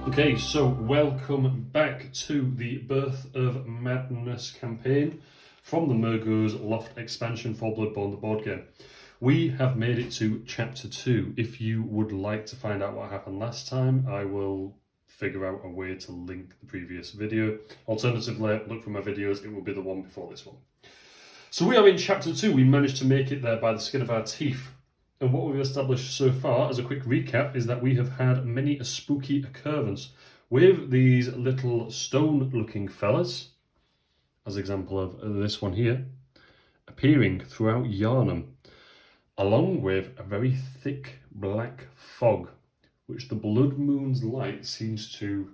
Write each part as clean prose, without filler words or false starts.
Okay, so welcome back to the Birth of Madness campaign from the Mergo's Loft expansion for Bloodborne The Board Game. We have made it to Chapter 2. If you would like to find out what happened last time, I will figure out a way to link the previous video. Alternatively, look for my videos, it will be the one before this one. So we are in Chapter 2. We managed to make it there by the skin of our teeth. And what we've established so far, as a quick recap, is that we have had many a spooky occurrence with these little stone-looking fellas, as example of this one here, appearing throughout Yharnam, along with a very thick black fog, which the blood moon's light seems to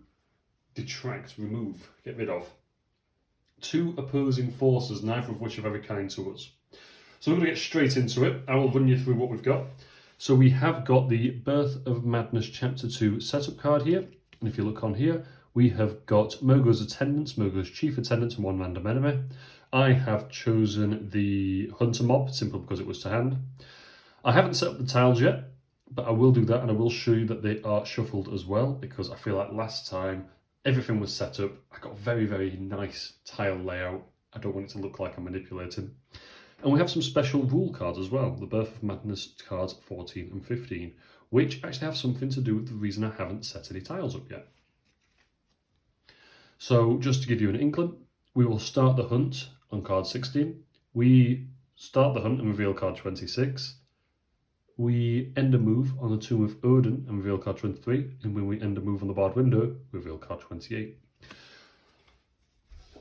detract, remove, get rid of. Two opposing forces, neither of which are very kind to us. So we're going to get straight into it. I will run you through what we've got. So we have got the Birth of Madness Chapter 2 setup card here. And if you look on here, we have got Mergo's attendants, Mergo's chief attendant and one random enemy. I have chosen the hunter mob simply because it was to hand. I haven't set up the tiles yet, but I will do that and I will show you that they are shuffled as well, because I feel like last time everything was set up. I got a very, very nice tile layout. I don't want it to look like I'm manipulating. And we have some special rule cards as well, the Birth of Madness cards 14 and 15, which actually have something to do with the reason I haven't set any tiles up yet. So just to give you an inkling, we will start the hunt on card 16. We start the hunt and reveal card 26. We end a move on the Tomb of Odin and reveal card 23. And when we end a move on the Barred Window, we reveal card 28.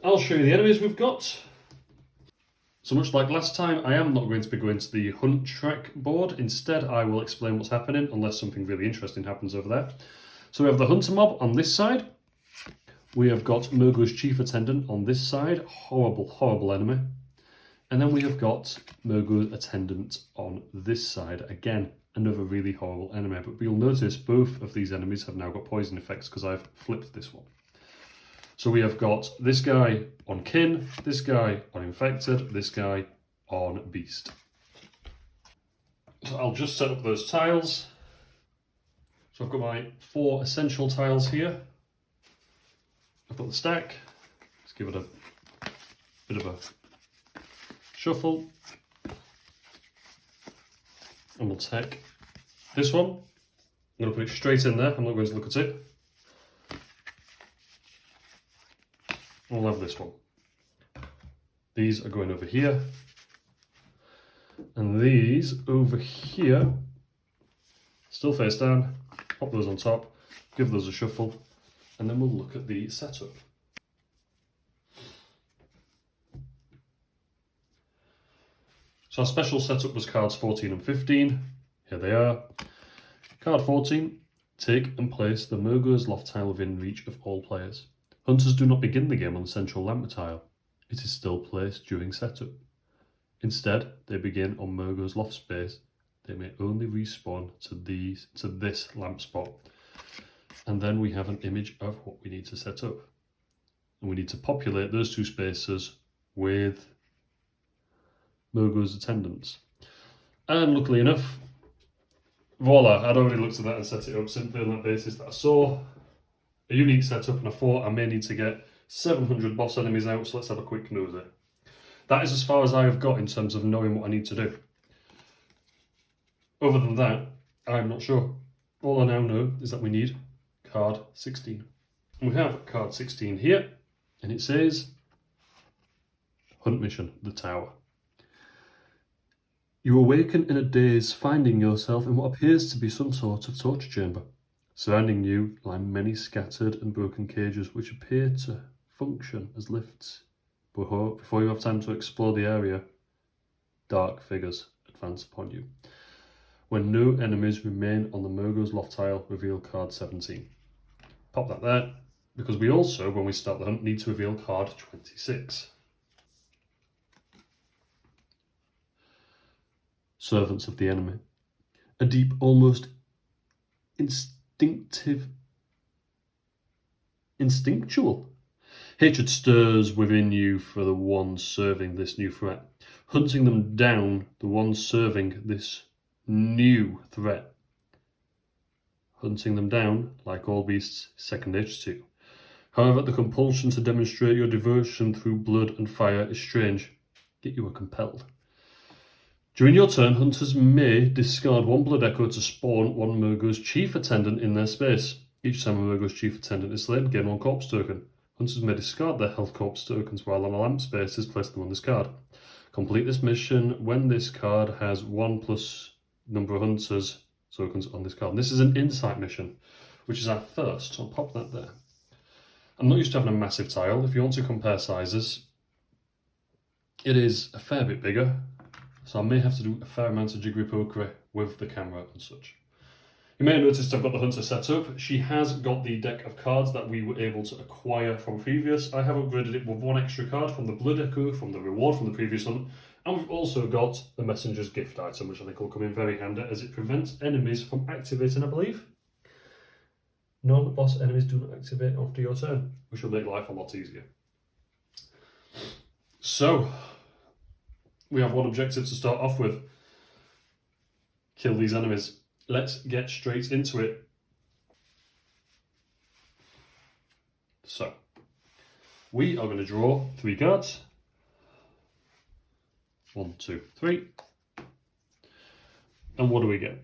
I'll show you the enemies we've got. So much like last time, I am not going to be going to the hunt track board. Instead, I will explain what's happening unless something really interesting happens over there. So we have the hunter mob on this side. We have got Mergo's chief attendant on this side. Horrible, horrible enemy. And then we have got Mergo's attendant on this side. Again, another really horrible enemy. But you'll notice both of these enemies have now got poison effects because I've flipped this one. So we have got this guy on kin, this guy on infected, this guy on beast. So I'll just set up those tiles. So I've got my 4 essential tiles here. I've got the stack. Let's give it a bit of a shuffle. And we'll take this one. I'm going to put it straight in there. I'm not going to look at it. We'll have this one. These are going over here. And these over here, still face down, pop those on top, give those a shuffle, and then we'll look at the setup. So our special setup was cards 14 and 15. Here they are. Card 14, take and place the Mergo's Loft tile within reach of all players. Hunters do not begin the game on the central lamp tile. It is still placed during setup. Instead, they begin on Mergo's Loft space. They may only respawn to this lamp spot. And then we have an image of what we need to set up. And we need to populate those 2 spaces with Mergo's attendants. And luckily enough, voila, I'd already looked at that and set it up simply on that basis that I saw a unique setup, and I thought I may need to get 700 boss enemies out, so let's have a quick nosy. That is as far as I have got in terms of knowing what I need to do. Other than that, I'm not sure. All I now know is that we need card 16. And we have card 16 here, and it says, Hunt Mission, the Tower. You awaken in a daze, finding yourself in what appears to be some sort of torture chamber. Surrounding you lie many scattered and broken cages which appear to function as lifts. Before you have time to explore the area, dark figures advance upon you. When no enemies remain on the Mergo's Loft tile, reveal card 17. Pop that there, because we also, when we start the hunt, need to reveal card 26. Servants of the enemy. A deep, almost instinctual hatred stirs within you for the ones serving this new threat. Hunting them down, the ones serving this new threat Hunting them down, like all beasts, is second nature to you. However, the compulsion to demonstrate your devotion through blood and fire is strange, yet you are compelled. During your turn, hunters may discard one blood echo to spawn one Mergo's chief attendant in their space. Each time a Mergo's chief attendant is slain, gain one corpse token. Hunters may discard their health corpse tokens while on a lamp space is placed them on this card. Complete this mission when this card has 1 plus number of hunters tokens on this card. And this is an insight mission, which is our first, so I'll pop that there. I'm not used to having a massive tile. If you want to compare sizes, it is a fair bit bigger, so I may have to do a fair amount of jiggery pokery with the camera and such. You may have noticed I've got the hunter set up. She has got the deck of cards that we were able to acquire from previous. I have upgraded it with 1 extra card from the blood echo, from the reward from the previous hunt, and we've also got the messenger's gift item, which I think will come in very handy as it prevents enemies from activating, I believe. Non-boss enemies do not activate after your turn, which will make life a lot easier. So, we have one objective to start off with. Kill these enemies. Let's get straight into it. So, we are going to draw 3 cards. 1, 2, 3. And what do we get?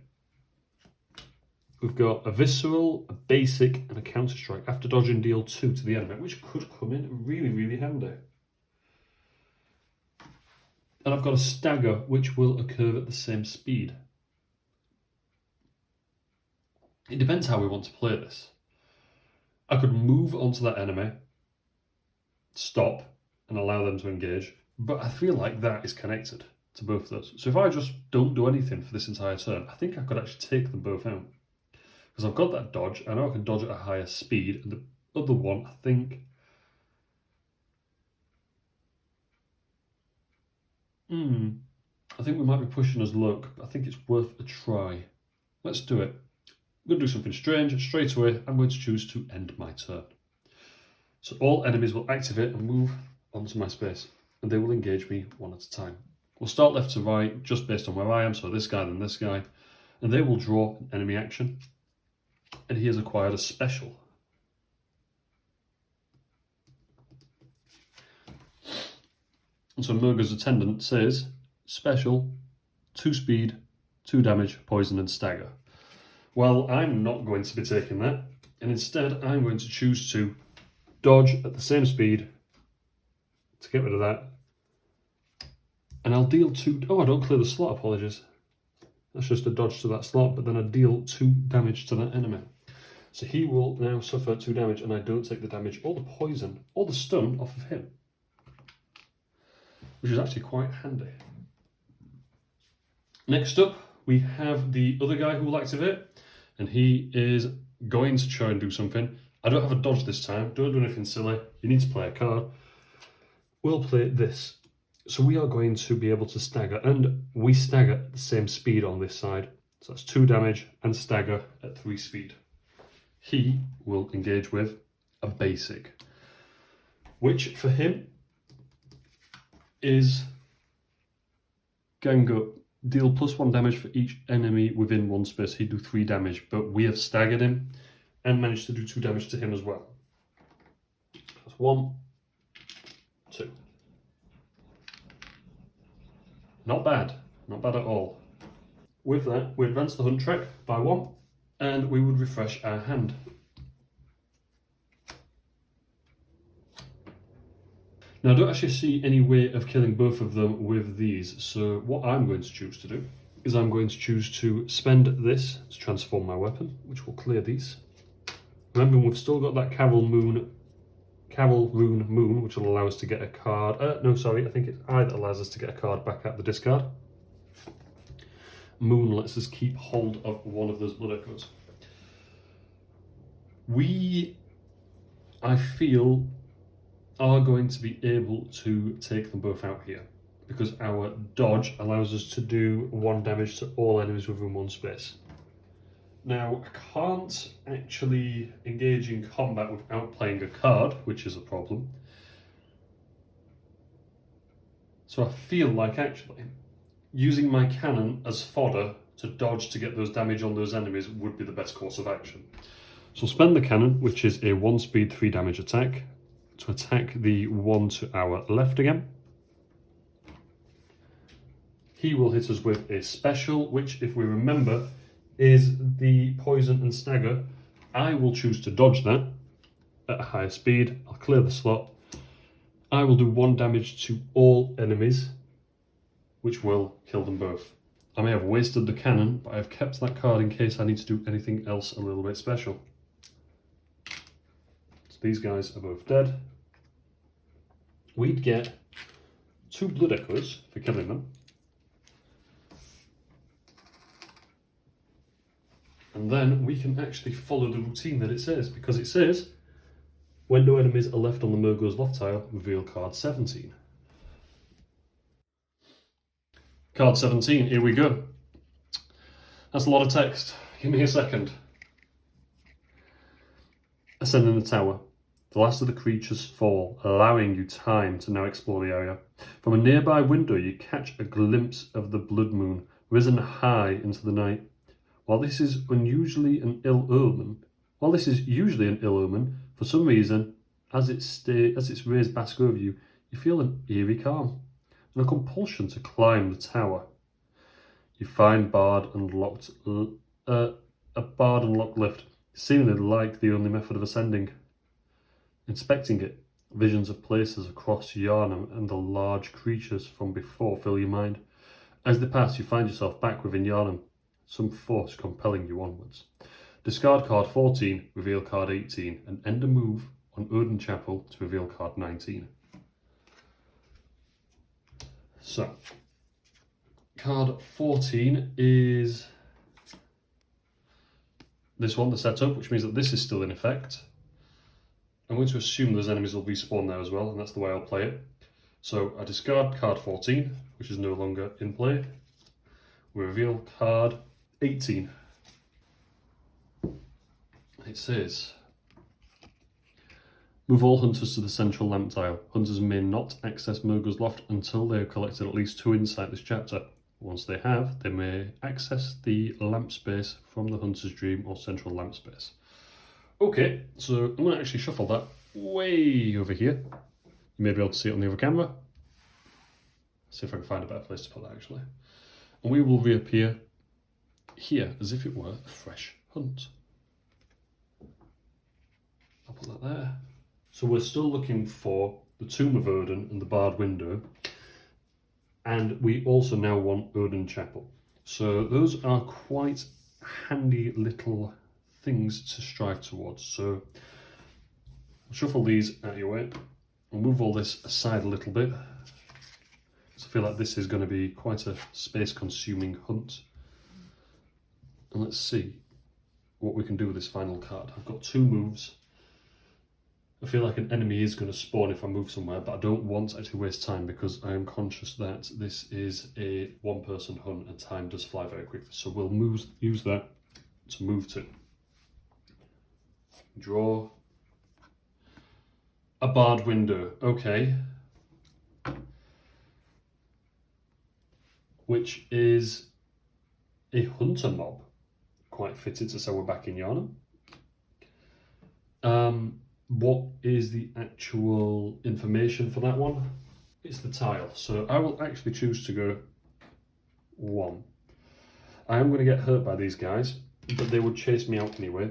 We've got a visceral, a basic, and a counter strike. After dodging, deal 2 to the enemy, which could come in really, really handy. And I've got a stagger, which will occur at the same speed. It depends how we want to play this. I could move onto that enemy, stop, and allow them to engage, but I feel like that is connected to both those. So if I just don't do anything for this entire turn, I think I could actually take them both out. Because I've got that dodge, I know I can dodge at a higher speed, and the other one, I think... I think we might be pushing us luck, but I think it's worth a try. Let's do it. I'm going to do something strange. Straight away, I'm going to choose to end my turn. So all enemies will activate and move onto my space, and they will engage me one at a time. We'll start left to right, just based on where I am, so this guy, then this guy, and they will draw an enemy action, and he has acquired a special. And so Mergo's attendant says, special, 2 speed, 2 damage, poison and stagger. Well, I'm not going to be taking that, and instead I'm going to choose to dodge at the same speed to get rid of that. And I'll deal 2... Oh, I don't clear the slot, apologies. That's just a dodge to that slot, but then I deal 2 damage to that enemy. So he will now suffer 2 damage, and I don't take the damage or the poison or the stun off of him, which is actually quite handy. Next up, we have the other guy who will activate, and he is going to try and do something. I don't have a dodge this time. Don't do anything silly. You need to play a card. We'll play this. So we are going to be able to stagger, and we stagger at the same speed on this side. So that's 2 damage and stagger at 3 speed. He will engage with a basic, which for him is gang up. Deal +1 damage for each enemy within 1 space. He'd do 3 damage, but we have staggered him and managed to do 2 damage to him as well. That's 1, 2. Not bad. Not bad at all. With that, we advance the hunt track by 1, and we would refresh our hand. Now, I don't actually see any way of killing both of them with these, so what I'm going to choose to do is I'm going to choose to spend this to transform my weapon, which will clear these. Remember, we've still got that Caval Rune Moon, which will allow us to get a card. No, sorry, I think it's I that allows us to get a card back out the discard. Moon lets us keep hold of one of those blood echoes. I feel, are going to be able to take them both out here, because our dodge allows us to do 1 damage to all enemies within 1 space. Now, I can't actually engage in combat without playing a card, which is a problem. So I feel like actually using my cannon as fodder to dodge to get those damage on those enemies would be the best course of action. So spend the cannon, which is a 1 speed 3 damage attack, to attack the one to our left again. He will hit us with a special, which, if we remember, is the poison and stagger. I will choose to dodge that at a higher speed. I'll clear the slot. I will do 1 damage to all enemies, which will kill them both. I may have wasted the cannon, but I have kept that card in case I need to do anything else a little bit special. So these guys are both dead. We'd get 2 blood echoes for killing them. And then we can actually follow the routine that it says, because it says, when no enemies are left on the Mergo's Loft tile, reveal card 17. Card 17, here we go. That's a lot of text. Give me a second. Ascending the tower. The last of the creatures fall, allowing you time to now explore the area. From a nearby window, you catch a glimpse of the blood moon, risen high into the night. While this is usually an ill omen, for some reason, as its rays bask over you, you feel an eerie calm and a compulsion to climb the tower. You find a barred and locked lift, seemingly like the only method of ascending. Inspecting it, visions of places across Yharnam and the large creatures from before fill your mind. As they pass, you find yourself back within Yharnam, some force compelling you onwards. Discard card 14, reveal card 18, and end a move on Odin Chapel to reveal card 19. So, card 14 is this one, the setup, which means that this is still in effect. I'm going to assume those enemies will respawn there as well, and that's the way I'll play it. So I discard card 14, which is no longer in play. We reveal card 18. It says, move all hunters to the central lamp tile. Hunters may not access Mergo's Loft until they have collected at least 2 insight this chapter. Once they have, they may access the lamp space from the hunter's dream or central lamp space. Okay, so I'm going to actually shuffle that way over here. You may be able to see it on the other camera. See if I can find a better place to put that actually. And we will reappear here as if it were a fresh hunt. I'll put that there. So we're still looking for the Tomb of Odin and the barred window. And we also now want Odin Chapel. So those are quite handy little things to strive towards. So I'll shuffle these out of your way. We'll move all this aside a little bit. So I feel like this is going to be quite a space-consuming hunt. And let's see what we can do with this final card. I've got 2 moves. I feel like an enemy is going to spawn if I move somewhere, but I don't want to actually waste time because I am conscious that this is a 1-person hunt and time does fly very quickly. So we'll use that to move to. Draw a barred window. Okay. Which is a hunter mob. Quite fitted to say we're back in Yharnam. What is the actual information for that one? It's the tile. So I will actually choose to go 1. I am going to get hurt by these guys, but they would chase me out anyway.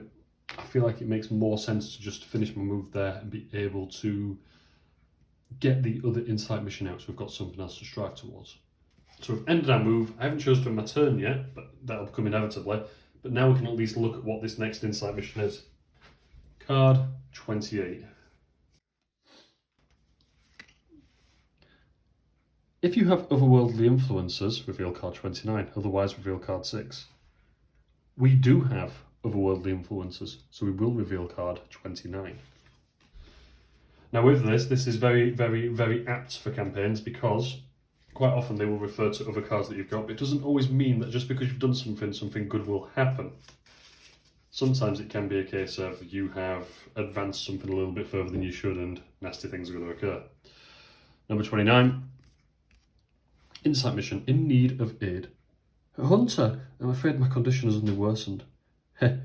I feel like it makes more sense to just finish my move there and be able to get the other insight mission out so we've got something else to strive towards. So we've ended our move. I haven't chosen my turn yet, but that'll come inevitably. But now we can at least look at what this next insight mission is. Card 28. If you have otherworldly influences, reveal card 29, otherwise reveal card 6. We do have otherworldly influences, so we will reveal card 29. Now with this is very, very, very apt for campaigns because quite often they will refer to other cards that you've got, but it doesn't always mean that just because you've done something good will happen. Sometimes it can be a case of you have advanced something a little bit further than you should and nasty things are going to occur. Number 29. Insight mission. In need of aid. Hunter, I'm afraid my condition has only worsened. Heh,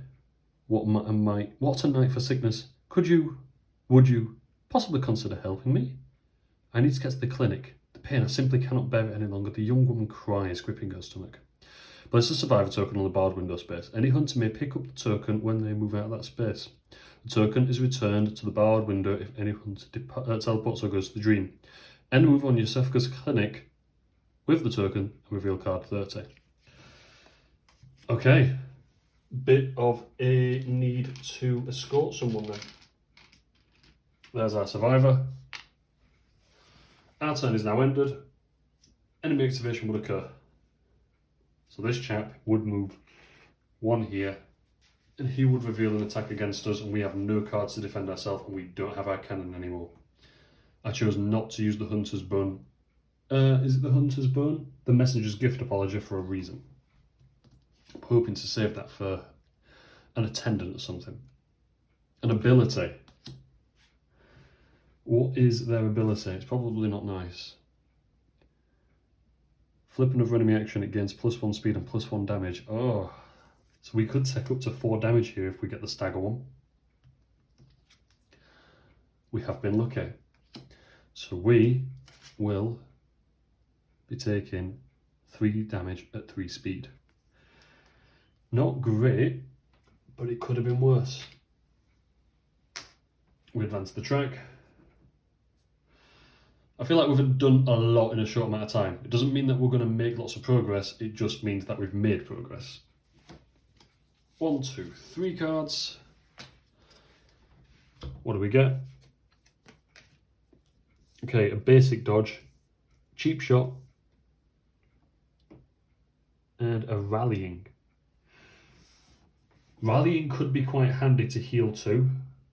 what a night for sickness. Would you possibly consider helping me? I need to get to the clinic. The pain, I simply cannot bear it any longer. The young woman cries, gripping her stomach. Place a survivor token on the barred window space. Any hunter may pick up the token when they move out of that space. The token is returned to the barred window if any hunter teleports or goes to the dream. End move on Yosefka's clinic with the token and reveal card 30. Okay, bit of a need to escort someone then. There's our survivor. Our turn is now ended. Enemy activation would occur. So this chap would move one here, and he would reveal an attack against us, and we have no cards to defend ourselves, and we don't have our cannon anymore. I chose not to use the Hunter's Bone. Is it the Hunter's Bone? The Messenger's Gift Apology for a reason. I'm hoping to save that for an attendant or something. An ability. What is their ability? It's probably not nice. Flip another enemy action, it gains +1 speed and +1 damage. Oh, so we could take up to 4 damage here if we get the stagger one. We have been lucky. So we will be taking 3 damage at 3 speed. Not great, but it could have been worse. We advance the track. I feel like we've done a lot in a short amount of time. It doesn't mean that we're going to make lots of progress, it just means that we've made progress. 1, 2, 3 cards. What do we get? Okay, a basic dodge, cheap shot, and a rallying. Rallying could be quite handy to heal too.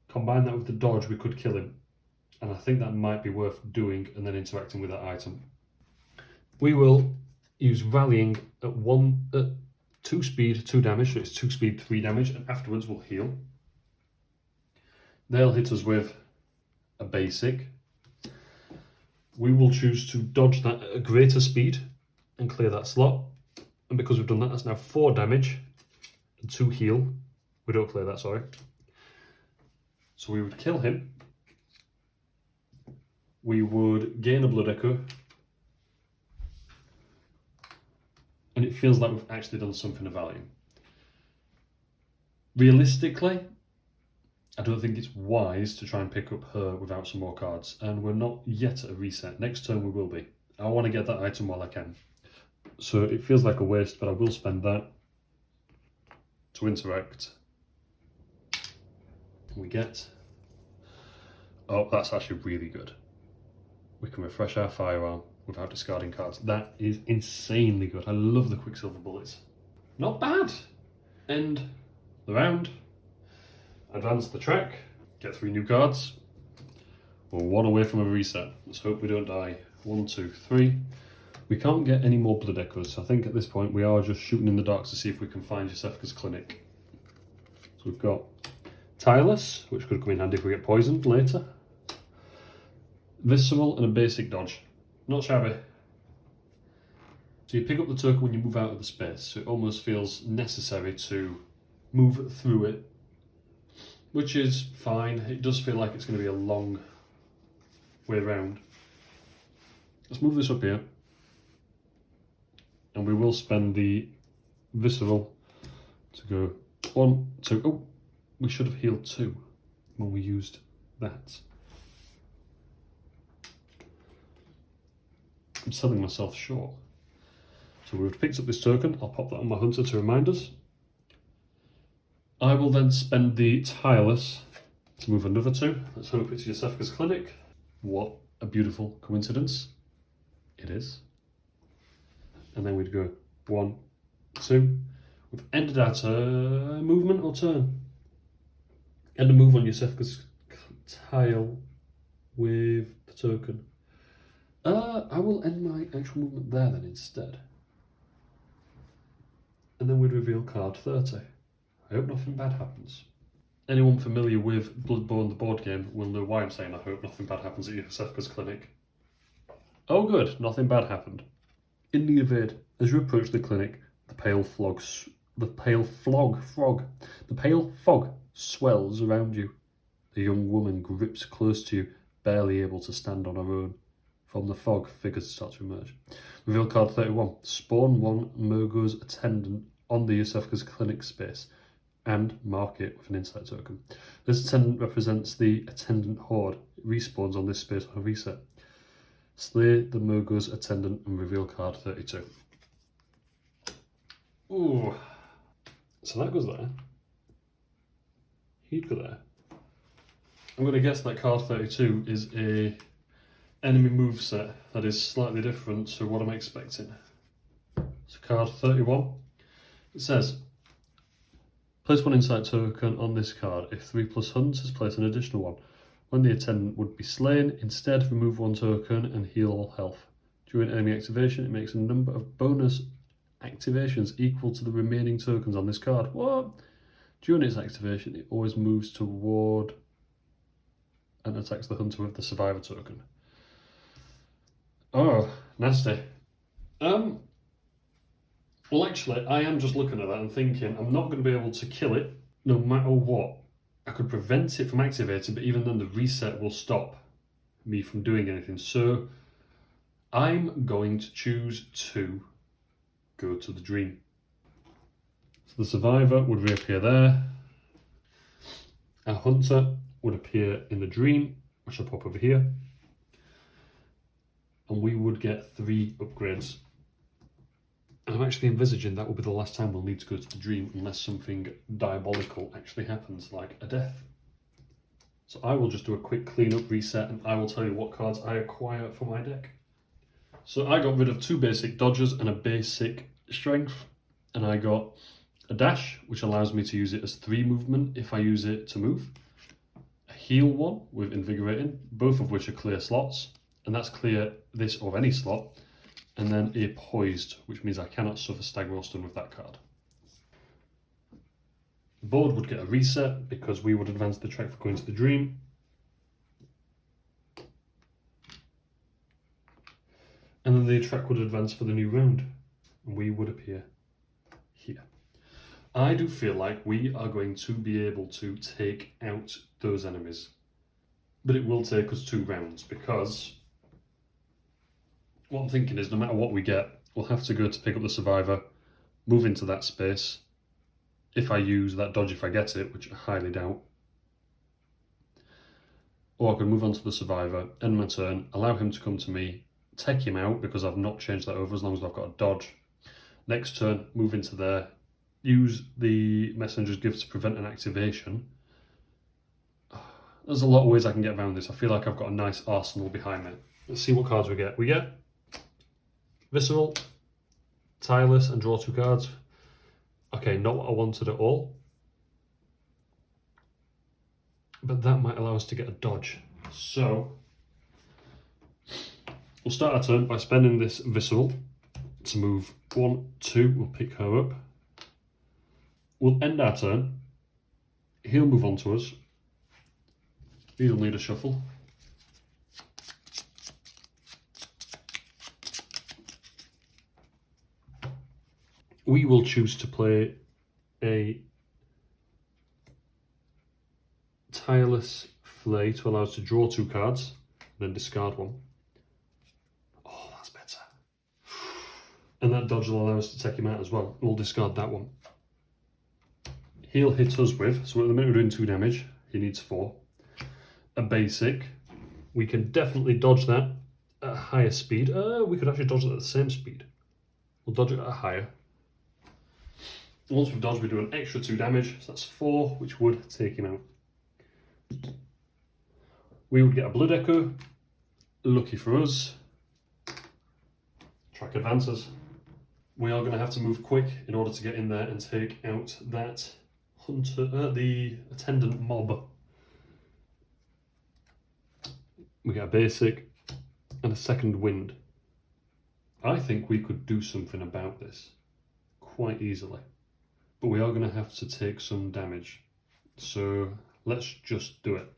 Combine that with the dodge, we could kill him. And I think that might be worth doing and then interacting with that item. We will use rallying at 2 speed, 2 damage, so it's 2 speed, 3 damage, and afterwards we'll heal. They'll hit us with a basic. We will choose to dodge that at a greater speed and clear that slot. And because we've done that, that's now 4 damage and 2 heal. We don't clear that, sorry. So we would kill him. We would gain a blood echo. And it feels like we've actually done something of value. Realistically, I don't think it's wise to try and pick up her without some more cards. And we're not yet at a reset. Next turn we will be. I want to get that item while I can. So it feels like a waste, but I will spend that to interact. We get... Oh, that's actually really good. We can refresh our firearm without discarding cards. That is insanely good. I love the Quicksilver bullets. Not bad. End the round. Advance the track. Get 3 new cards. We're 1 away from a reset. Let's hope we don't die. 1, 2, 3. We can't get any more blood echoes. So I think at this point we are just shooting in the dark to see if we can find Yosefka's clinic. So we've got Tireless, which could come in handy if we get poisoned later. Visceral and a basic dodge. Not shabby. So you pick up the token when you move out of the space, so it almost feels necessary to move through it, which is fine. It does feel like it's going to be a long way around. Let's move this up here. And we will spend the Visceral to go 1, 2. Oh, we should have healed 2 when we used that. I'm selling myself short. So we've picked up this token. I'll pop that on my hunter to remind us. I will then spend the Tireless to move another 2. Let's hope it's Yosefka's clinic. What a beautiful coincidence it is. And then we'd go 1, 2. We've ended our turn, movement or turn. End a move on Yosefka's tile with the token. I will end my actual movement there then instead. And then we'd reveal card 30. I hope nothing bad happens. Anyone familiar with Bloodborne The Board Game will know why I'm saying I hope nothing bad happens at Yosefka's clinic. Oh good, nothing bad happened. In the evade, as you approach the clinic, The pale fog swells around you. The young woman grips close to you, barely able to stand on her own. From the fog, figures start to emerge. Reveal card 31. Spawn one Mergo's attendant on the Yosefka's clinic space and mark it with an insight token. This attendant represents the attendant horde. It respawns on this space on a reset. Slay the Mergo's attendant and reveal card 32. Ooh. So that goes there. He'd go there. I'm going to guess that card 32 is a enemy moveset that is slightly different to what I'm expecting. So card 31, it says, place one insight token on this card. If 3+ hunters, place an additional one. When the attendant would be slain, instead remove one token and heal all health. During enemy activation, it makes a number of bonus activations equal to the remaining tokens on this card. What? During its activation, it always moves toward and attacks the hunter with the survivor token. Oh, nasty. Well, actually, I am just looking at that and thinking I'm not going to be able to kill it no matter what. I could prevent it from activating, but even then the reset will stop me from doing anything. So I'm going to choose to go to the dream. So the survivor would reappear there. Our hunter would appear in the dream, which I'll pop over here. And we would get 3 upgrades. And I'm actually envisaging that will be the last time we'll need to go to the dream unless something diabolical actually happens, like a death. So I will just do a quick cleanup reset and I will tell you what cards I acquire for my deck. So I got rid of 2 basic dodges and a basic strength. And I got a dash, which allows me to use it as 3 movement if I use it to move. A heal one with invigorating, both of which are clear slots. And that's clear this or any slot. And then a poised, which means I cannot suffer stagger or stun with that card. The board would get a reset because we would advance the track for going to the dream. And then the track would advance for the new round. And we would appear here. I do feel like we are going to be able to take out those enemies. But it will take us 2 rounds because what I'm thinking is no matter what we get, we'll have to go to pick up the survivor, move into that space. If I use that dodge, if I get it, which I highly doubt. Or I can move on to the survivor, end my turn, allow him to come to me, take him out because I've not changed that over as long as I've got a dodge. Next turn, move into there, use the messenger's gift to prevent an activation. There's a lot of ways I can get around this. I feel like I've got a nice arsenal behind me. Let's see what cards we get. We get Visceral, Tireless, and draw 2 cards. Okay, not what I wanted at all. But that might allow us to get a dodge. So, we'll start our turn by spending this Visceral to move 1, 2. We'll pick her up. We'll end our turn. He'll move on to us. These will need a shuffle. We will choose to play a Tireless Flay to allow us to draw 2 cards, then discard 1. Oh, that's better. And that dodge will allow us to take him out as well. We'll discard that one. He'll hit us with, so at the minute we're doing 2 damage, he needs 4. A basic. We can definitely dodge that at a higher speed. We could actually dodge it at the same speed. We'll dodge it at a higher. Once we've dodged, we do an extra 2 damage, so that's 4, which would take him out. We would get a Blood Echo, lucky for us. Track advances. We are going to have to move quick in order to get in there and take out that hunter, the attendant mob. We get a basic and a second wind. I think we could do something about this quite easily. But we are going to have to take some damage. So let's just do it.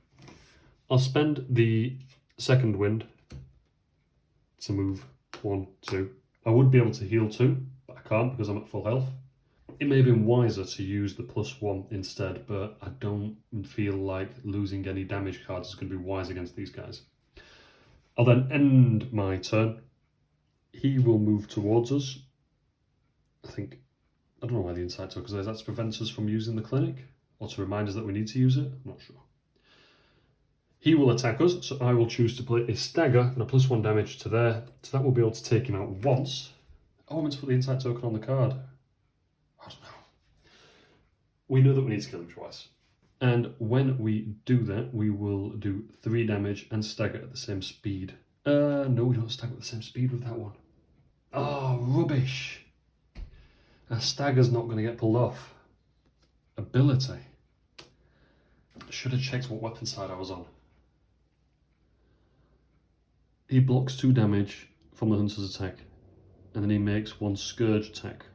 I'll spend the second wind to move 1, 2. I would be able to heal 2, but I can't because I'm at full health. It may have been wiser to use the +1 instead, but I don't feel like losing any damage cards is going to be wise against these guys. I'll then end my turn. He will move towards us. I don't know why the insight token is. That's to prevent us from using the clinic, or to remind us that we need to use it. I'm not sure. He will attack us, so I will choose to play a stagger and a +1 damage to there. So that will be able to take him out once. Oh, I meant to put the insight token on the card. I don't know. We know that we need to kill him twice. And when we do that, we will do 3 damage and stagger at the same speed. No, we don't stagger at the same speed with that one. Oh, rubbish. Our stagger's not going to get pulled off. Ability. I should have checked what weapon side I was on. He blocks 2 damage from the hunter's attack, and then he makes 1 scourge attack,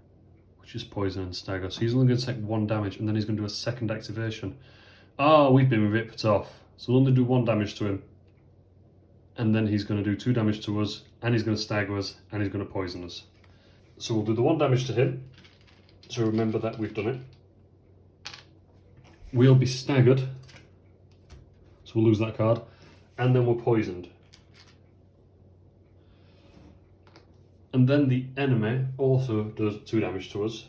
which is poison and stagger. So he's only going to take 1 damage, and then he's going to do a second activation. Ah, we've been ripped off. So we'll only do 1 damage to him, and then he's going to do 2 damage to us, and he's going to stagger us, and he's going to poison us. So we'll do the 1 damage to him. So remember that we've done it. We'll be staggered, so we'll lose that card, and then we're poisoned. And then the enemy also does 2 damage to us.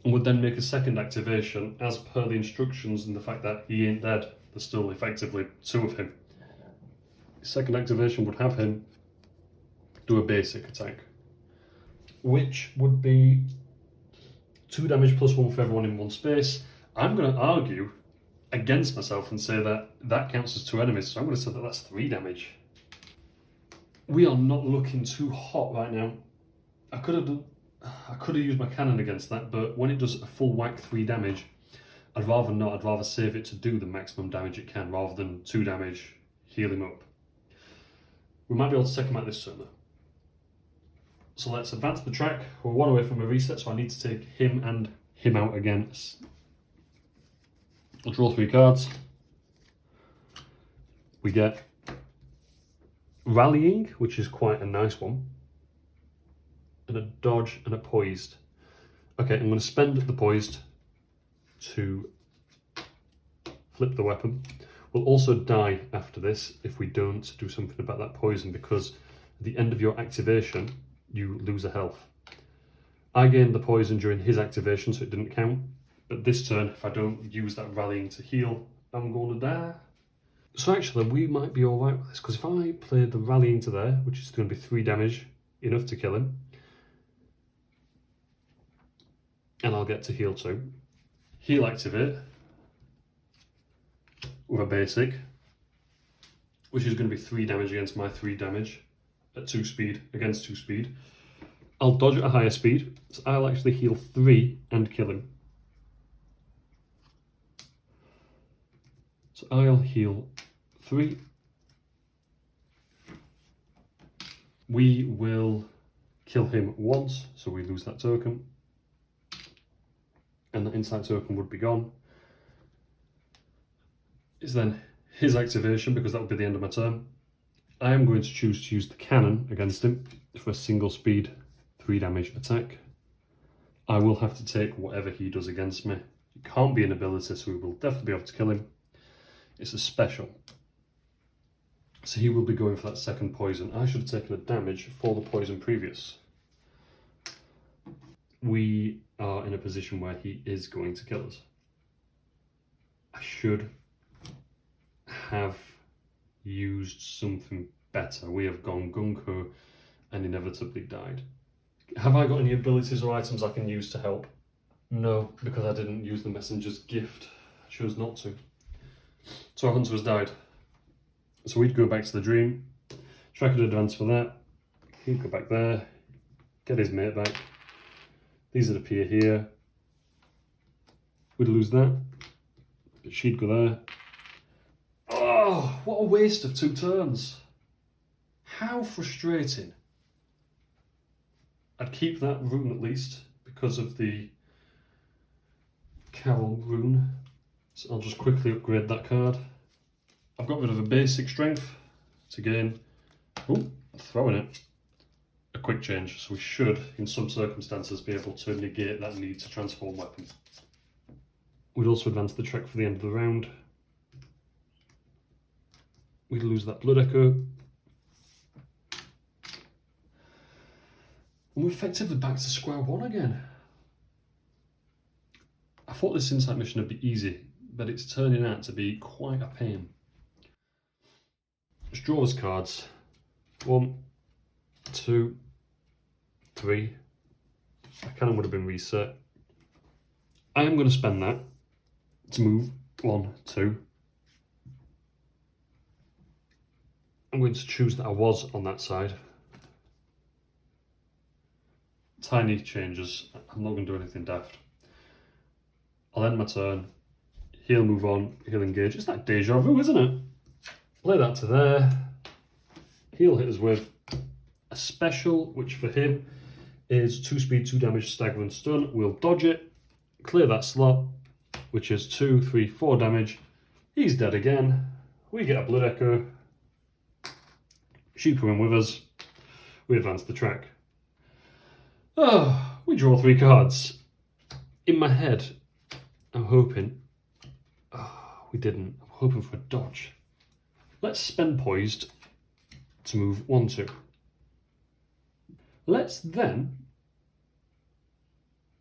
And would then make a second activation as per the instructions, and the fact that he ain't dead. There's still effectively 2 of him. The second activation would have him do a basic attack, which would be 2 damage +1 for everyone in 1 space. I'm going to argue against myself and say that that counts as 2 enemies, so I'm going to say that that's 3 damage. We are not looking too hot right now. I could have used my cannon against that, but when it does a full whack 3 damage, I'd rather not. I'd rather save it to do the maximum damage it can, rather than 2 damage, heal him up. We might be able to take him out this turn though. So let's advance the track. We're 1 away from a reset, so I need to take him and him out again. I'll draw 3 cards. We get Rallying, which is quite a nice one, and a Dodge and a Poised. Okay, I'm going to spend the Poised to flip the weapon. We'll also die after this if we don't do something about that poison, because at the end of your activation, you lose a health. I gained the poison during his activation, so it didn't count. But this turn, if I don't use that rallying to heal, I'm going to die. So actually, we might be all right with this, because if I play the rallying to there, which is going to be 3 damage, enough to kill him, and I'll get to heal too. Heal activate with a basic, which is going to be 3 damage against my 3 damage at 2 speed against 2 speed. I'll dodge at a higher speed, so I'll actually heal 3 and kill him. So I'll heal 3. We will kill him once, so we lose that token. And that insight token would be gone. Is then his activation, because that would be the end of my turn. I am going to choose to use the cannon against him for a single speed 3 damage attack. I will have to take whatever he does against me. It can't be an ability, so we will definitely be able to kill him. It's a special. So he will be going for that second poison. I should have taken a damage for the poison previous. We are in a position where he is going to kill us. I should have used something better. We have gone gung-ho and inevitably died. Have I got any abilities or items I can use to help? No, because I didn't use the messenger's gift. I chose not to. So our hunter has died. So we'd go back to the dream. Track could advance for that. He'd go back there. Get his mate back. These would appear here. We'd lose that. But she'd go there. Oh, what a waste of 2 turns. How frustrating. I'd keep that rune at least because of the Carol rune. So I'll just quickly upgrade that card. I've got rid of a basic strength to gain, throwing it, a quick change, so we should, in some circumstances, be able to negate that need to transform weapon. We'd also advance the track for the end of the round. We'd lose that blood echo. And we're effectively back to square one again. I thought this insight mission would be easy, but it's turning out to be quite a pain. Let's draw us cards. 1, 2, 3. That cannon would have been reset. I am going to spend that to move 1, 2. I'm going to choose that I was on that side. Tiny changes. I'm not going to do anything daft. I'll end my turn. He'll move on. He'll engage. It's like deja vu, isn't it? Play that to there. He'll hit us with a special, which for him is 2 speed, 2 damage, stagger and stun. We'll dodge it. Clear that slot, which is 2, 3, 4 damage. He's dead again. We get a blood echo. She come in with us. We advance the track. Oh, we draw 3 cards. In my head, I'm hoping. Oh, we didn't. I'm hoping for a dodge. Let's spend poised to move 1, 2. Let's then.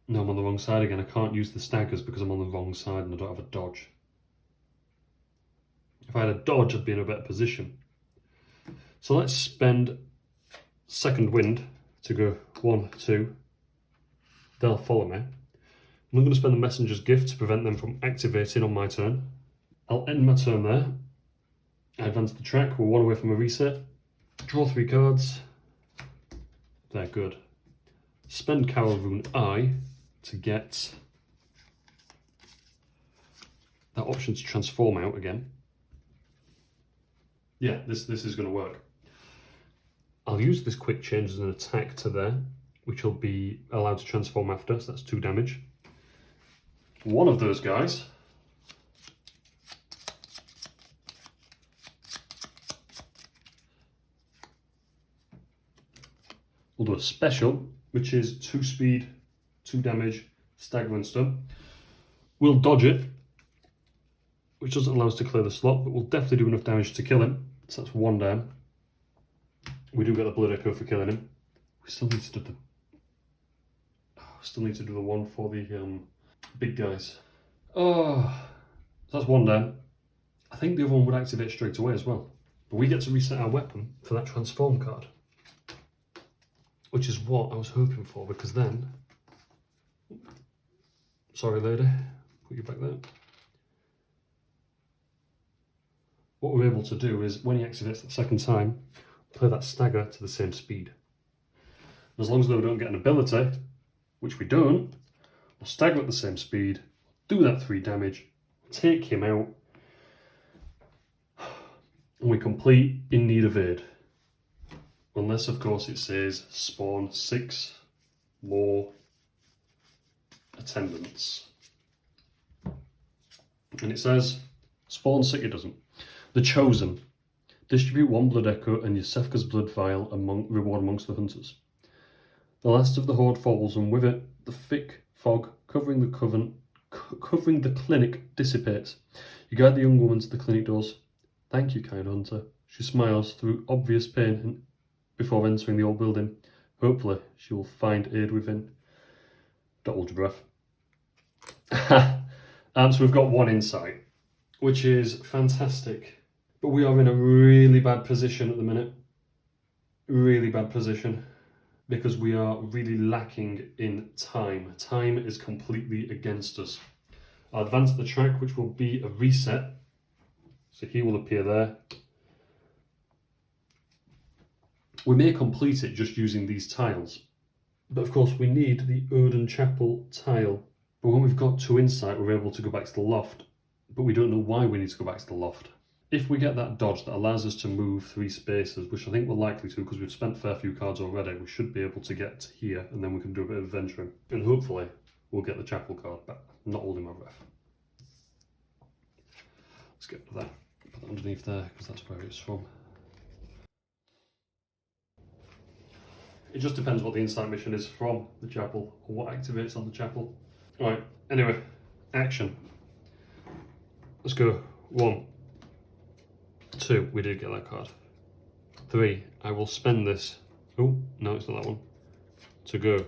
No, I'm on the wrong side again. I can't use the staggers because I'm on the wrong side and I don't have a dodge. If I had a dodge, I'd be in a better position. So let's spend second wind to go 1, 2. They'll follow me. I'm going to spend the messenger's gift to prevent them from activating on my turn. I'll end my turn there. I advance the track. We're 1 away from a reset. Draw 3 cards. They're good. Spend Carol Rune I to get that option to transform out again. Yeah, this is going to work. I'll use this quick change as an attack to there, which will be allowed to transform after, so that's 2 damage. One of those guys we'll do a special, which is 2 speed, 2 damage, stagger and stun. We'll dodge it, which doesn't allow us to clear the slot, but we'll definitely do enough damage to kill him. So that's 1 down. We do get the blood echo for killing him. We still need to do the one for the big guys. Oh, so that's 1 down. I think the other one would activate straight away as well. But we get to reset our weapon for that transform card, which is what I was hoping for, because then, sorry lady, put you back there. What we're able to do is, when he activates the second time, play that stagger to the same speed. And as long as we don't get an ability, which we don't, we'll stagger at the same speed, do that 3 damage, take him out, and we complete in need of aid. Unless, of course, it says spawn 6 more attendants. And it says spawn 6, it doesn't. The Chosen. Distribute 1 blood echo and Yosefka's blood vial reward amongst the hunters. The last of the horde falls, and with it, the thick fog covering the clinic dissipates. You guide the young woman to the clinic doors. Thank you, kind hunter. She smiles through obvious pain before entering the old building. Hopefully, she will find aid within. Don't hold your breath. So we've got 1 insight, which is fantastic. But we are in a really bad position at the minute. Really bad position. Because we are really lacking in time. Time is completely against us. I'll advance the track, which will be a reset. So he will appear there. We may complete it just using these tiles. But of course we need the Odin Chapel tile. But when we've got 2 insight, we're able to go back to the loft. But we don't know why we need to go back to the loft. If we get that dodge that allows us to move 3 spaces, which I think we're likely to because we've spent a fair few cards already, we should be able to get to here and then we can do a bit of adventuring. And hopefully we'll get the chapel card back. I'm not holding my breath. Let's get to that. Put that underneath there because that's where it's from. It just depends what the insight mission is from the chapel or what activates on the chapel. Alright, anyway, action. Let's go. 1, 2, we did get that card. 3, I will spend this. Oh, no, it's not that one. To go.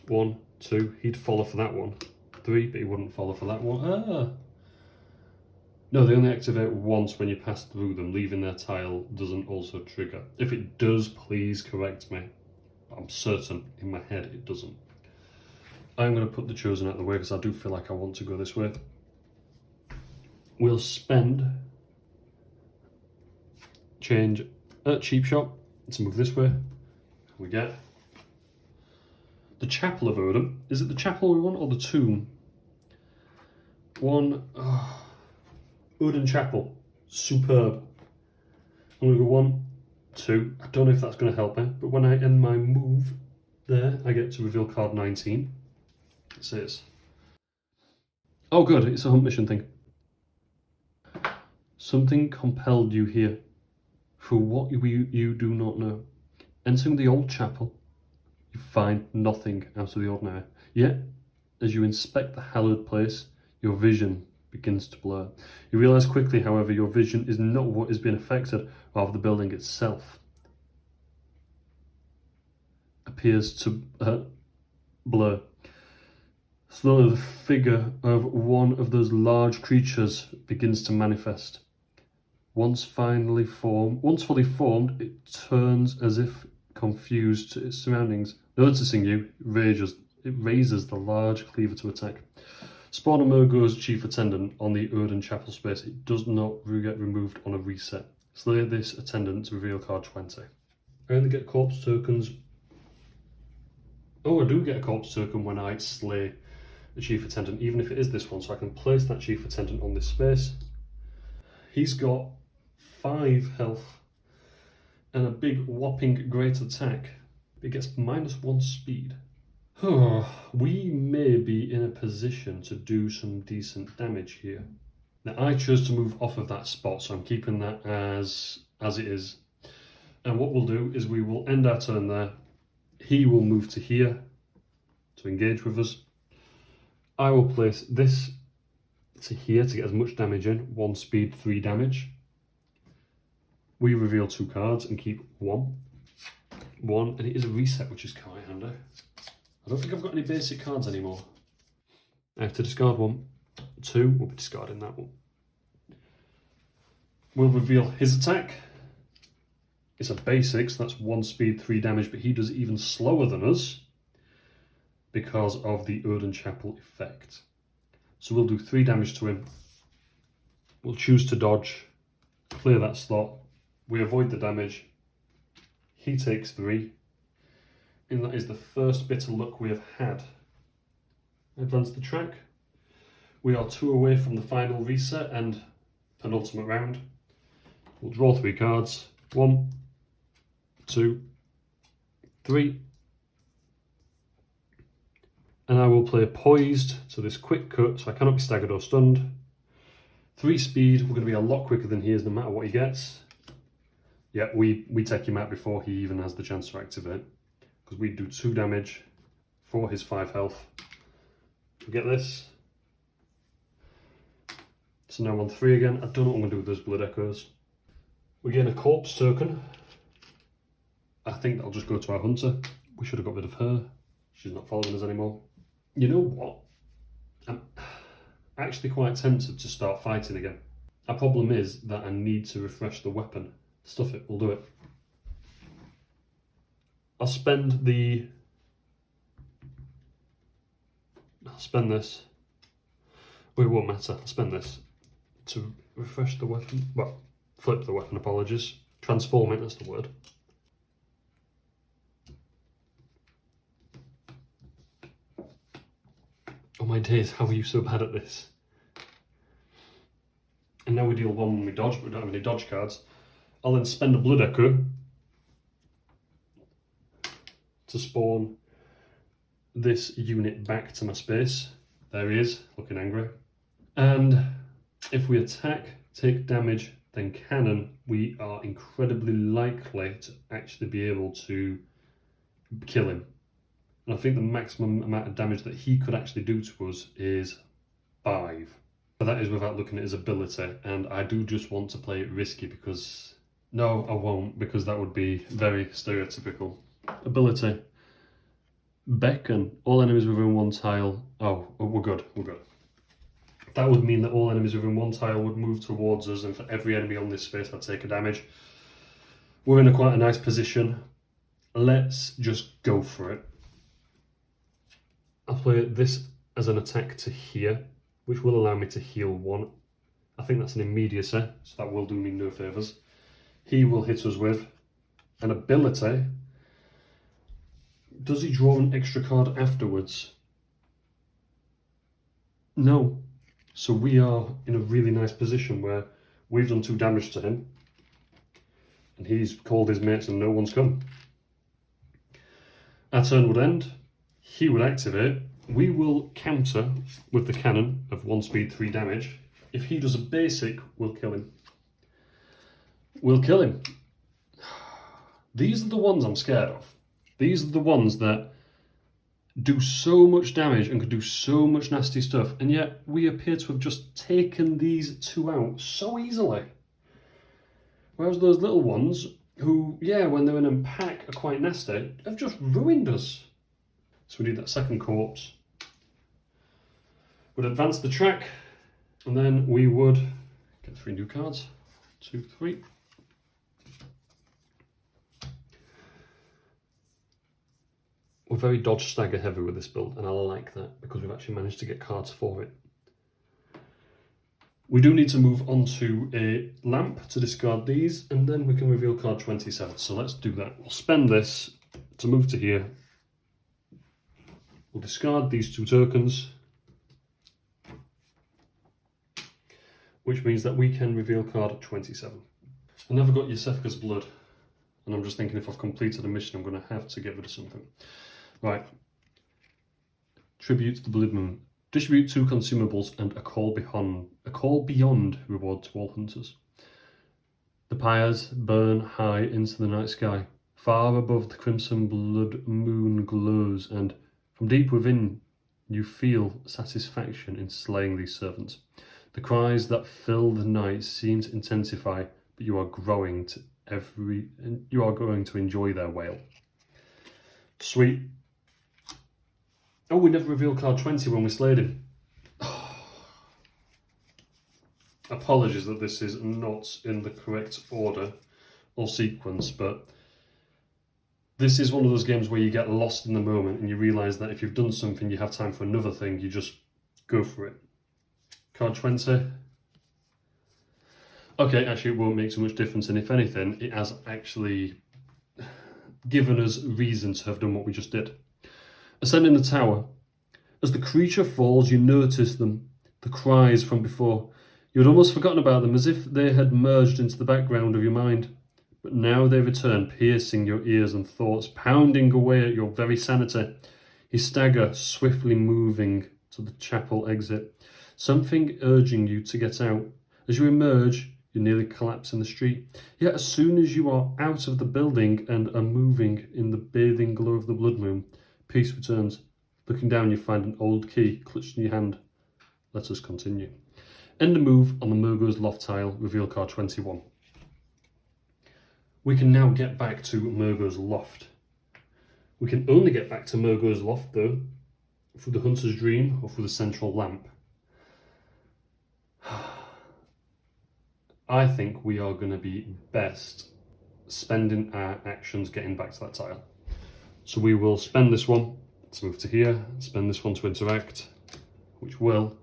1, 2, he'd follow for that one. 3, but he wouldn't follow for that one. Ah! No, they only activate once when you pass through them. Leaving their tile doesn't also trigger. If it does, please correct me. I'm certain in my head it doesn't. I'm going to put the chosen out of the way because I do feel like I want to go this way. We'll spend change at cheap shop to move this way. We get the Chapel of Odin. Is it the chapel we want or the tomb? Odin Chapel. Superb. I'm going to go 1, 2. I don't know if that's going to help me, but when I end my move there, I get to reveal card 19. It says, oh good, it's a hunt mission thing. Something compelled you here, for what you do not know. Entering the old chapel, you find nothing out of the ordinary. Yet, as you inspect the hallowed place, your vision begins to blur. You realise quickly, however, your vision is not what is being affected, rather the building itself appears to blur. Slowly, the figure of one of those large creatures begins to manifest. Once fully formed, it turns as if confused to its surroundings. Noticing you, it raises the large cleaver to attack. Spawn a Mergo's chief attendant on the Odin Chapel space. It does not get removed on a reset. Slay this attendant to reveal card 20. I only get corpse tokens. Oh, I do get a corpse token when I slay the chief attendant, even if it is this one, so I can place that chief attendant on this space. He's got 5 health and a big whopping great attack. It gets -1 speed. We may be in a position to do some decent damage here. Now I chose to move off of that spot, so I'm keeping that as it is. And what we'll do is we will end our turn there. He will move to here to engage with us. I will place this to here to get as much damage in. 1 speed, 3 damage. We reveal 2 cards and keep 1. And it is a reset, which is quite handy. I don't think I've got any basic cards anymore. I have to discard 1. 2, we'll be discarding that one. We'll reveal his attack. It's a basic, so that's 1 speed, 3 damage, but he does even slower than us because of the Odin Chapel effect. So we'll do 3 damage to him. We'll choose to dodge, clear that slot. We avoid the damage. He takes 3. And that is the first bit of luck we have had. Advance the track. We are 2 away from the final reset and penultimate round. We'll draw 3 cards. 1, 2, 3. And I will play poised, so this quick cut, so I cannot be staggered or stunned. 3 speed, we're going to be a lot quicker than he is no matter what he gets. Yeah, we take him out before he even has the chance to activate. Because we do 2 damage for his 5 health. We get this. So now on 3 again. I don't know what I'm going to do with those blood echoes. We gain a corpse token. I think that'll just go to our hunter. We should have got rid of her. She's not following us anymore. You know what? I'm actually quite tempted to start fighting again. Our problem is that I need to refresh the weapon. Stuff it, we'll do it. I'll spend this. Well, it won't matter. I'll spend this to refresh the weapon. Well, flip the weapon, apologies. Transform it, that's the word. Oh my days, how are you so bad at this? And now we deal 1 when we dodge, but we don't have any dodge cards. I'll then spend a blood echo to spawn this unit back to my space. There he is, looking angry. And if we attack, take damage then cannon, we are incredibly likely to actually be able to kill him. And I think the maximum amount of damage that he could actually do to us is 5. But that is without looking at his ability, and I do just want to play it risky because... No, I won't, because that would be very stereotypical. Ability. Beckon. All enemies within 1 tile... Oh, we're good, we're good. That would mean that all enemies within 1 tile would move towards us, and for every enemy on this space I'd take a damage. We're in quite a nice position. Let's just go for it. I'll play this as an attack to here, which will allow me to heal 1. I think that's an immediacy, so that will do me no favours. He will hit us with an ability. Does he draw an extra card afterwards? No. So we are in a really nice position where we've done 2 damage to him, and he's called his mates and no one's come. Our turn would end. He would activate. We will counter with the cannon of 1 speed, 3 damage. If he does a basic, we'll kill him. We'll kill him. These are the ones I'm scared of. These are the ones that do so much damage and could do so much nasty stuff, and yet we appear to have just taken these 2 out so easily. Whereas those little ones, who, yeah, when they're in a pack are quite nasty, have just ruined us. So we need that second corpse. We'd advance the track, and then we would get 3 new cards. 2, 3. We're very dodge stagger heavy with this build, and I like that because we've actually managed to get cards for it. We do need to move on to a lamp to discard these, and then we can reveal card 27. So let's do that. We'll spend this to move to here. We'll discard these 2 tokens, which means that we can reveal card 27. I never got Yosefka's blood, and I'm just thinking if I've completed a mission, I'm going to have to get rid of something. Right. Tribute to the Blood Moon. Distribute 2 consumables and a call beyond reward to all hunters. The pyres burn high into the night sky. Far above the crimson blood moon glows, and from deep within you feel satisfaction in slaying these servants. The cries that fill the night seem to intensify, but you are growing to enjoy their wail. Sweet. Oh, we never revealed card 20 when we slayed him. Apologies that this is not in the correct order or sequence, but this is one of those games where you get lost in the moment and you realise that if you've done something, you have time for another thing, you just go for it. Card 20. Okay, actually it won't make too much difference, and if anything, it has actually given us reason to have done what we just did. Ascending the tower. As the creature falls, you notice them, the cries from before. You had almost forgotten about them, as if they had merged into the background of your mind. But now they return, piercing your ears and thoughts, pounding away at your very sanity. You stagger, swiftly moving to the chapel exit, something urging you to get out. As you emerge, you nearly collapse in the street. Yet as soon as you are out of the building and are moving in the bathing glow of the blood moon, peace returns. Looking down, you find an old key clutched in your hand. Let us continue. End a move on the Mergo's Loft tile, reveal card 21. We can now get back to Mergo's Loft. We can only get back to Mergo's Loft, though, through the Hunter's Dream or through the Central Lamp. I think we are going to be best spending our actions getting back to that tile. So we will spend this one to move to here, spend this one to interact, which will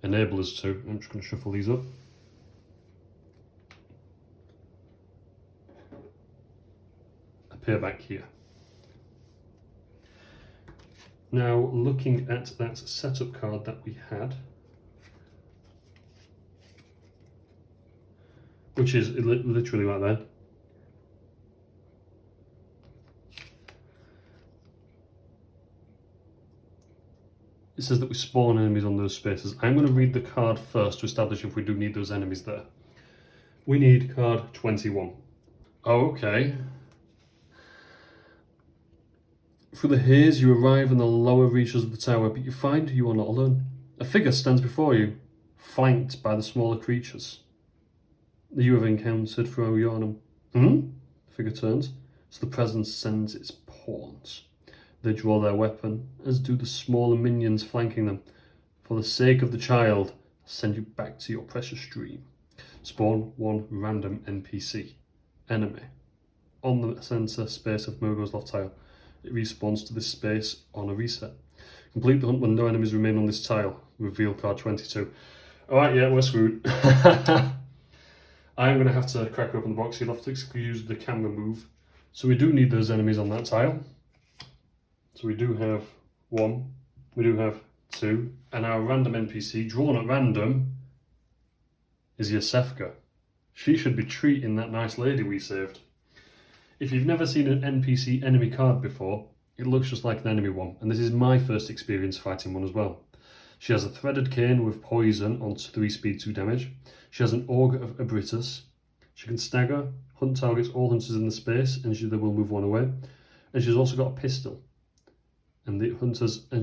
enable us to, I'm just going to shuffle these up. Appear back here. Now, looking at that setup card that we had, which is literally right there. It says that we spawn enemies on those spaces. I'm going to read the card first to establish if we do need those enemies there. We need card 21. Okay. Through the haze, you arrive in the lower reaches of the tower, but you find you are not alone. A figure stands before you, flanked by the smaller creatures that you have encountered through Yharnam. The figure turns, so the presence sends its pawns. They draw their weapon, as do the smaller minions flanking them. For the sake of the child, I'll send you back to your precious dream. Spawn one random NPC, enemy, on the center space of Mergo's Loft tile. It respawns to this space on a reset. Complete the hunt when no enemies remain on this tile. Reveal card 22. Alright, yeah, we're screwed. I'm going to have to crack open the box. You'll have to excuse the camera move. So we do need those enemies on that tile. So we do have 1, we do have 2, and our random NPC, drawn at random, is Yosefka. She should be treating that nice lady we saved. If you've never seen an NPC enemy card before, it looks just like an enemy one, and this is my first experience fighting one as well. She has a threaded cane with poison on 3 speed 2 damage. She has an Augur of Abritus. She can stagger, hunt targets all hunters in the space, and they will move one away. And she's also got a pistol. And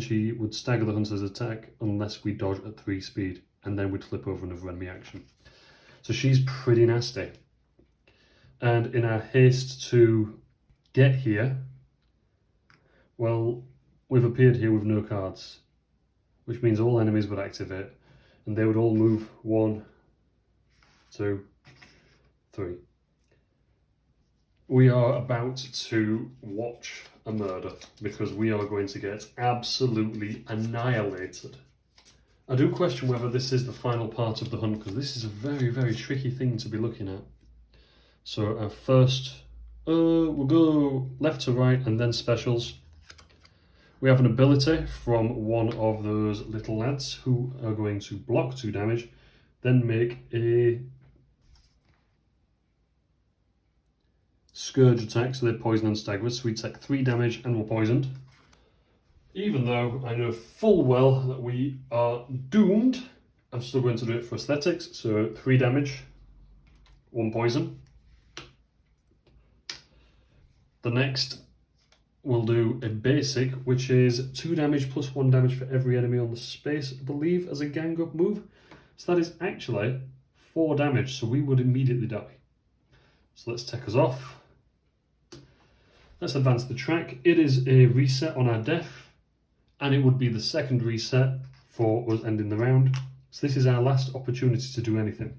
she would stagger the hunter's attack unless we dodge at 3 speed, and then we'd flip over another enemy action. So she's pretty nasty. And in our haste to get here, well, we've appeared here with no cards, which means all enemies would activate, and they would all move 1, 2, 3. We are about to watch a murder, because we are going to get absolutely annihilated. I do question whether this is the final part of the hunt, because this is a very, very tricky thing to be looking at. So our first, we'll go left to right and then specials. We have an ability from one of those little lads who are going to block 2 damage, then make a scourge attack, so they're poisoned and staggered, so we take 3 damage and we're poisoned. Even though I know full well that we are doomed, I'm still going to do it for aesthetics, so 3 damage, 1 poison. The next we'll do a basic, which is 2 damage plus 1 damage for every enemy on the space, I believe, as a gang up move. So that is actually 4 damage, so we would immediately die. So let's take us off. Let's advance the track. It is a reset on our death, and it would be the second reset for us ending the round. So this is our last opportunity to do anything.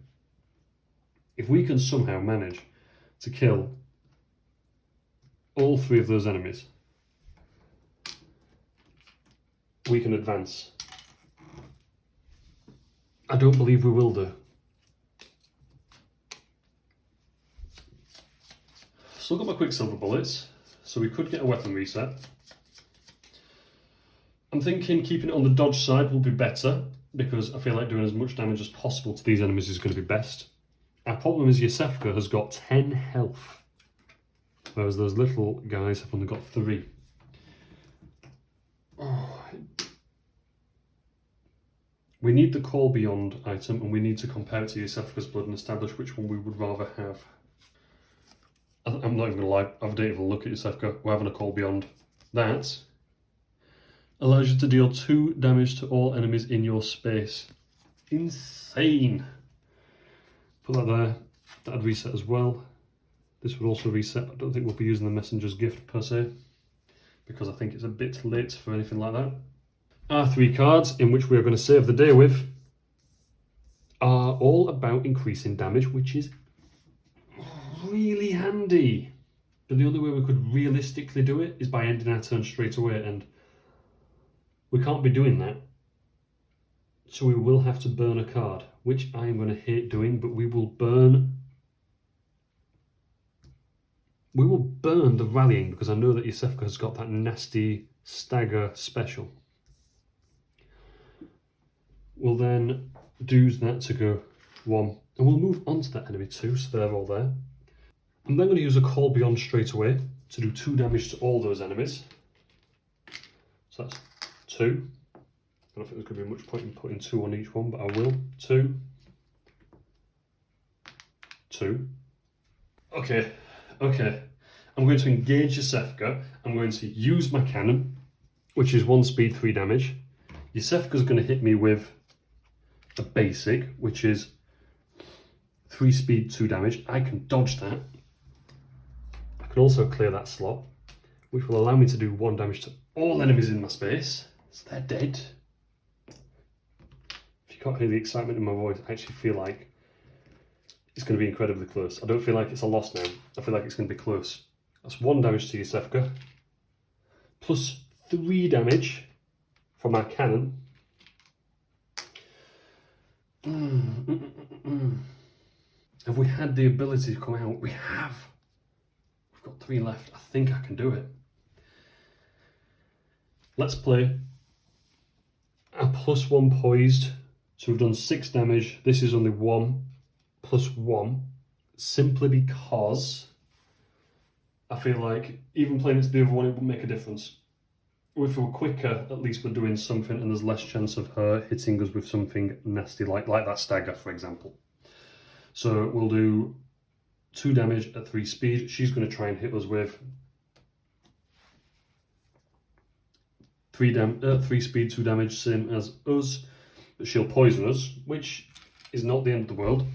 If we can somehow manage to kill all 3 of those enemies, we can advance. I don't believe we will do. Still got my Quicksilver bullets, so we could get a weapon reset. I'm thinking keeping it on the dodge side will be better, because I feel like doing as much damage as possible to these enemies is going to be best. Our problem is Yosefka has got 10 health, whereas those little guys have only got 3. Oh. We need the Call Beyond item, and we need to compare it to Yosefka's blood and establish which one we would rather have. I'm not even going to lie, I didn't even look at Yosefka. We're having a Call Beyond. That allows you to deal 2 damage to all enemies in your space. Insane! Put that there. That'd reset as well. This would also reset. I don't think we'll be using the Messenger's Gift per se, because I think it's a bit late for anything like that. Our 3 cards, in which we are going to save the day with, are all about increasing damage, which is really handy. But the only way we could realistically do it is by ending our turn straight away, and we can't be doing that. So we will have to burn a card, which I am going to hate doing, but we will burn the rallying, because I know that Yosefka has got that nasty stagger special. We'll then do that to go 1, and we'll move on to that enemy 2, so they're all there. I'm then going to use a Call Beyond straight away to do 2 damage to all those enemies. So that's 2. I don't think there's going to be much point in putting 2 on each one, but I will. 2, 2. Okay. I'm going to engage Yosefka. I'm going to use my cannon, which is 1 speed, 3 damage. Yosefka's going to hit me with a basic, which is 3 speed, 2 damage. I can dodge that. I can also clear that slot, which will allow me to do 1 damage to all enemies in my space. So they're dead. If you can't hear the excitement in my voice, I actually feel like it's going to be incredibly close. I don't feel like it's a loss now. I feel like it's going to be close. That's 1 damage to Yosefka, plus 3 damage from our cannon. Have we had the ability to come out? We have. We've got 3 left. I think I can do it. Let's play a +1 poised. So we've done 6 damage. This is only 1 + 1, simply because I feel like even playing it to the other one, it would make a difference. If we were quicker, at least we're doing something and there's less chance of her hitting us with something nasty like that stagger, for example. So we'll do 2 damage at 3 speed. She's going to try and hit us with 3 speed, 2 damage, same as us. But she'll poison us, which is not the end of the world,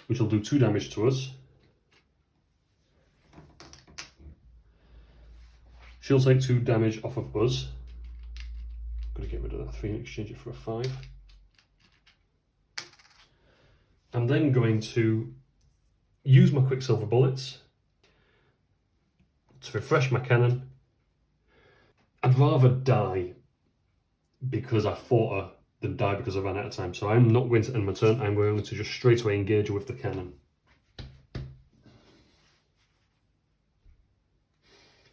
which will do 2 damage to us. She'll take 2 damage off of us. I'm going to get rid of that 3 and exchange it for a 5. I'm then going to use my Quicksilver bullets to refresh my cannon. I'd rather die because I fought her than die because I ran out of time. So I'm not going to end my turn. I'm going to just straight away engage her with the cannon.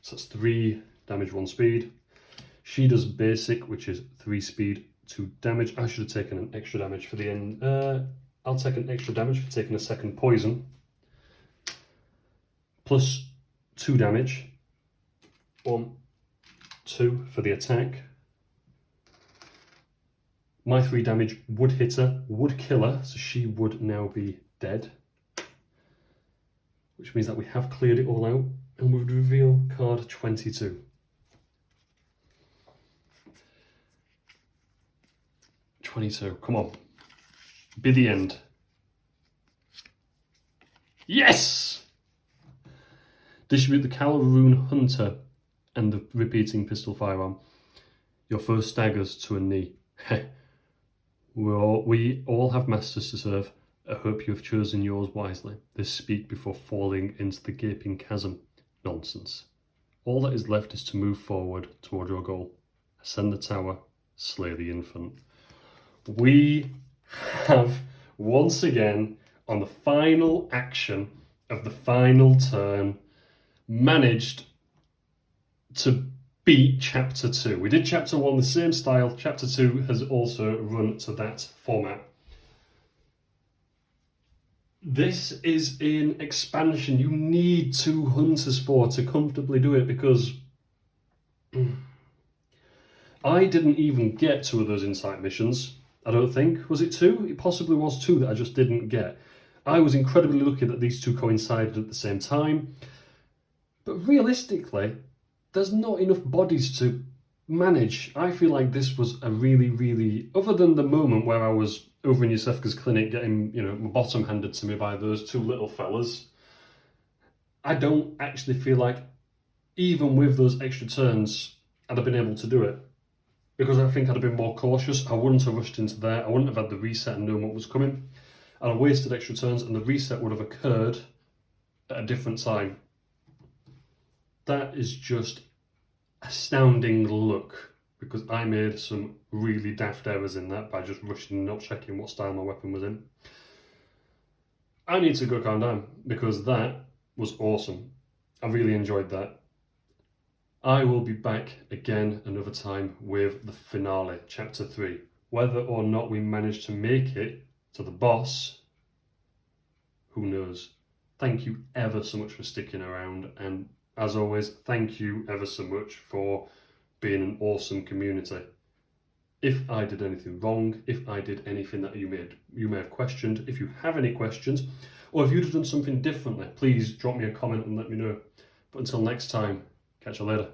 So that's 3 damage, 1 speed. She does basic, which is 3 speed, 2 damage. I should have taken an extra damage for the end. I'll take an extra damage for taking a second poison. Plus 2 damage. 1, 2 for the attack. My 3 damage would hit her, would kill her, so she would now be dead. Which means that we have cleared it all out, and we would reveal card 22. 22, come on. Be the end. Yes! Distribute the Calroon Hunter and the repeating pistol firearm. Your first staggers to a knee. Heh. We all have masters to serve. I hope you have chosen yours wisely. This speak before falling into the gaping chasm. Nonsense. All that is left is to move forward toward your goal. Ascend the tower, slay the infant. We have once again, on the final action of the final turn, managed to beat Chapter 2. We did Chapter 1 the same style. Chapter 2 has also run to that format. This is in expansion. You need 2 hunters for to comfortably do it, because I didn't even get 2 of those insight missions. I don't think. Was it 2? It possibly was 2 that I just didn't get. I was incredibly lucky that these 2 coincided at the same time. But realistically, there's not enough bodies to manage. I feel like this was a really, other than the moment where I was over in Yosefka's clinic getting, my bottom handed to me by those 2 little fellas, I don't actually feel like, even with those extra turns, I'd have been able to do it. Because I think I'd have been more cautious. I wouldn't have rushed into there. I wouldn't have had the reset and known what was coming. I'd have wasted extra turns, and the reset would have occurred at a different time. That is just astounding luck, because I made some really daft errors in that by just rushing and not checking what style my weapon was in. I need to go calm down, because that was awesome. I really enjoyed that. I will be back again another time with the finale, Chapter 3. Whether or not we manage to make it to the boss, who knows. Thank you ever so much for sticking around, and as always, thank you ever so much for being an awesome community. If I did anything wrong, if I did anything that you may have questioned, if you have any questions, Or if you'd have done something differently, please drop me a comment and let me know. But until next time, catch you later.